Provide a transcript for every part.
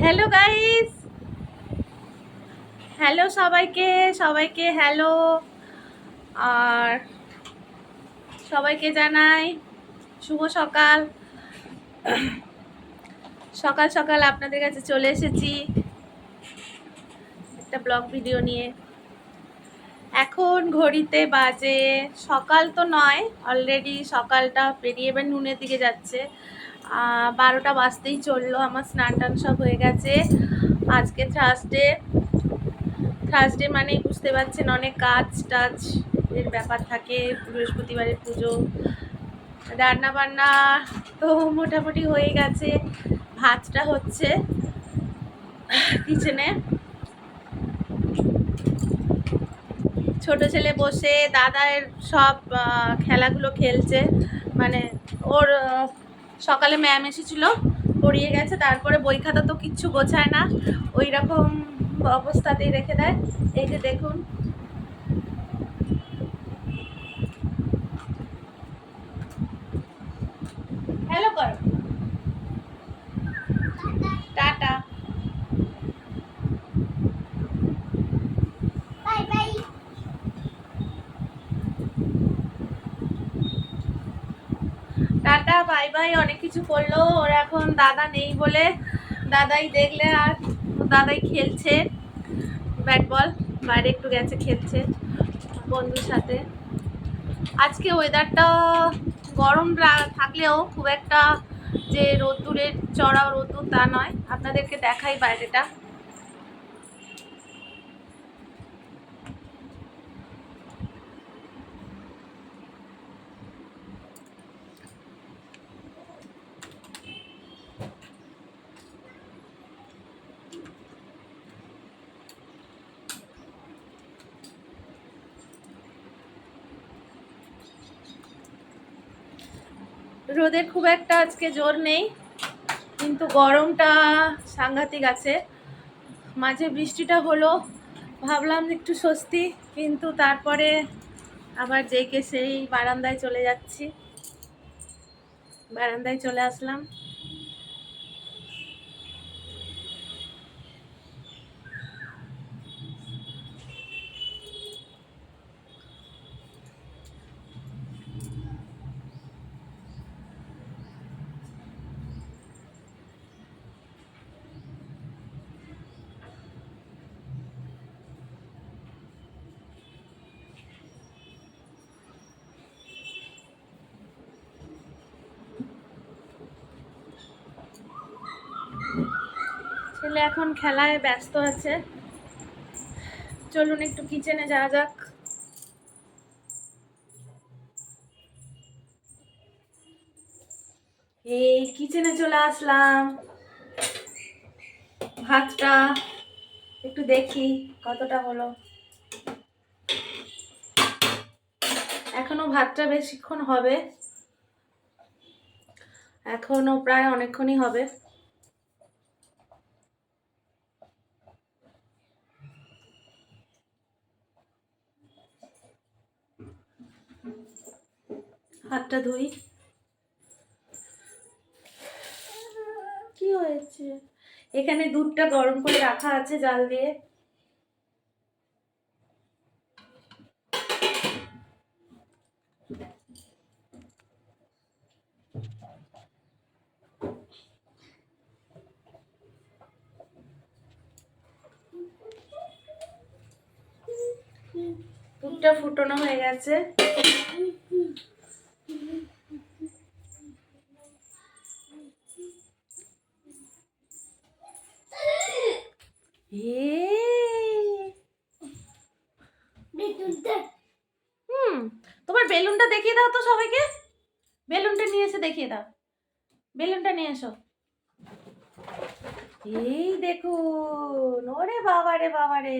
Hello guys, hello সবাইকে সবাইকে hello. আর সবাইকে জানাই শুভ সকাল। সকাল সকাল আপনাদের কাছে চলে এসেছি একটা ব্লগ ভিডিও নিয়ে। এখন ঘড়িতে বাজে, সকাল তো নয়, অলরেডি সকালটা পেরিয়ে এবার নুনের দিকে যাচ্ছে। 12টা বাজতেই চললো। আমার স্নান টান সব হয়ে গেছে। আজকে থার্সডে মানেই বুঝতে পারছেন অনেক কাজ টাজ এর ব্যাপার থাকে। বৃহস্পতিবারের পুজো, রান্না বান্না তো মোটামুটি হয়ে গেছে। ভাতটা হচ্ছে কিচেনে। ছোট ছেলে বসে দাদার সব খেলাগুলো খেলছে। মানে ওর সকালে ম্যাম এসেছিল, পড়িয়ে গেছে, তারপরে বই খাতা তো কিচ্ছু গোছায় না, ওই রকম অবস্থাতেই রেখে দেয়। এই যে দেখুন, হ্যালো কর, টাটা। টাটা বাই বাই অনেক কিছু করলো। ওর এখন দাদা নেই বলে দাদাই দেখলে, আর দাদাই খেলছে ব্যাট বল, বাইরে একটু গেছে খেলছে বন্ধুর সাথে। আজকে ওয়েদারটা গরম থাকলেও খুব একটা যে রোদ্দুরের চড়া রোদ্দুর তা নয়। আপনাদেরকে দেখাই বাইরেটা। রোদের খুব একটা আজকে জোর নেই, কিন্তু গরমটা সাংঘাতিক আছে। মাঝে বৃষ্টিটা হলো, ভাবলাম একটু স্বস্তি, কিন্তু তারপরে আবার যেইকে সেই বারান্দায় চলে যাচ্ছি। বারান্দায় চলে আসলাম। ছেলে এখন খেলায় ব্যস্ত আছে। চলুন একটু কিচেনে যাওয়া যাক। এই কিচেনে চলে আসলাম। ভাতটা একটু দেখি কতটা হলো। এখনো ভাতটা বেশিক্ষণ হবে, এখনো প্রায় অনেকক্ষণই হবে। হাতটা ধুই। কি হয়েছে? এখানে দুধটা গরম করে রাখা আছে জাল দিয়ে। দুধটা ফুটানো হয়ে গেছে। তোমার বেলুনটা দেখিয়ে দাও তো সবাইকে। বেলুনটা নিয়ে এসে দেখিয়ে দাও, বেলুনটা নিয়ে এসো। এই দেখুন, ওরে বাবা রে বাবা রে,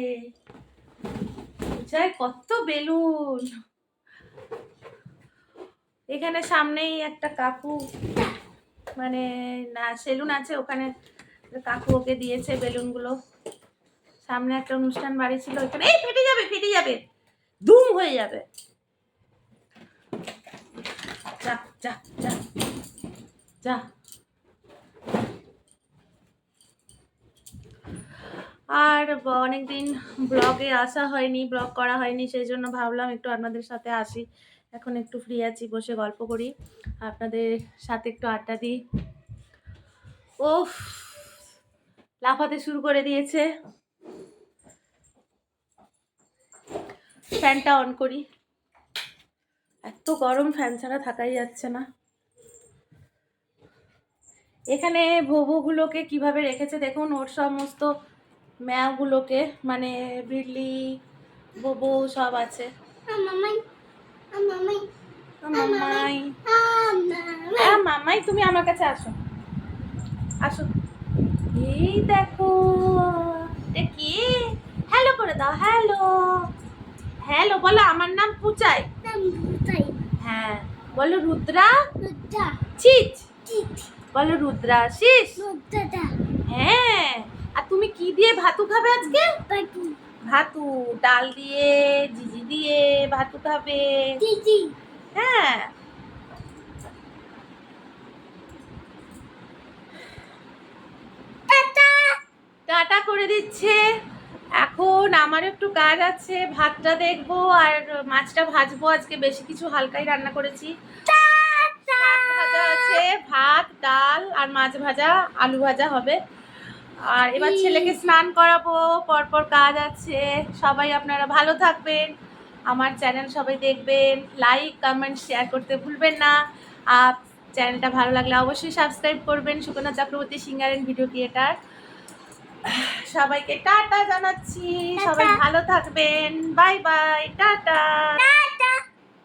চাই কত বেলুন। এখানে সামনেই একটা কাকু, মানে না সেলুন আছে, ওখানে কাকু ওকে দিয়েছে বেলুনগুলো। সামনে একটা অনুষ্ঠান বাড়ি ছিল, ওখানে এই ফেটে যাবে ফেটে যাবে, ধুম হয়ে যাবে। যা যা যা যা। আর অনেকদিন ব্লগে আসা হয়নি, ব্লগ করা হয়নি, সেই জন্য ভাবলাম একটু আপনাদের সাথে আসি। এখন একটু ফ্রি আছি, বসে গল্প করি, আপনাদের সাথে একটু আড্ডা দিই। ওফ, লাফাতে শুরু করে দিয়েছে। ফ্যানটা অন করি, এত গরম, ফ্যান ছাড়া থাকাই যাচ্ছে না। এখানে ভোবুগুলোকে কিভাবে রেখেছে দেখুন, ওর সমস্ত ম্যাওগুলোকে, মানে বিড়লি ভোবু সব আছে। মামাই তুমি আমার কাছে আসো, আসো। এই দেখো, এটা কি? হ্যালো করে দাও, হ্যালো, হ্যালো বলো। আমার নাম পুচাই। হ্যাঁ বলো রুদ্রা চিচ, বলো রুদ্রাশিস। হ্যাঁ, আর তুমি কি দিয়ে ভাতু খাবে আজকে? ভাতু, ডাল দিয়ে, জিজি দিয়ে ভাতু খাবে। হ্যাঁ, টাটা করে দিচ্ছে। এখন আমার একটু কাজ আছে, ভাতটা দেখবো আর মাছটা ভাজবো। আজকে বেশি কিছু হালকাই রান্না করেছি। শাক ভাজা আছে, ভাত, ডাল আর মাছ ভাজা, আলু ভাজা হবে। আর এবার ছেলেকে স্নান করাবো, পরপর কাজ আছে। সবাই আপনারা ভালো থাকবেন, আমার চ্যানেল সবাই দেখবেন, লাইক কমেন্ট শেয়ার করতে ভুলবেন না। আর চ্যানেলটা ভালো লাগলে অবশ্যই সাবস্ক্রাইব করবেন। Sukanya Chakraborty singer and video creator. সবাইকে টাটা জানাচ্ছি, সবাই ভালো থাকবেন, বাই বাই, টাটা।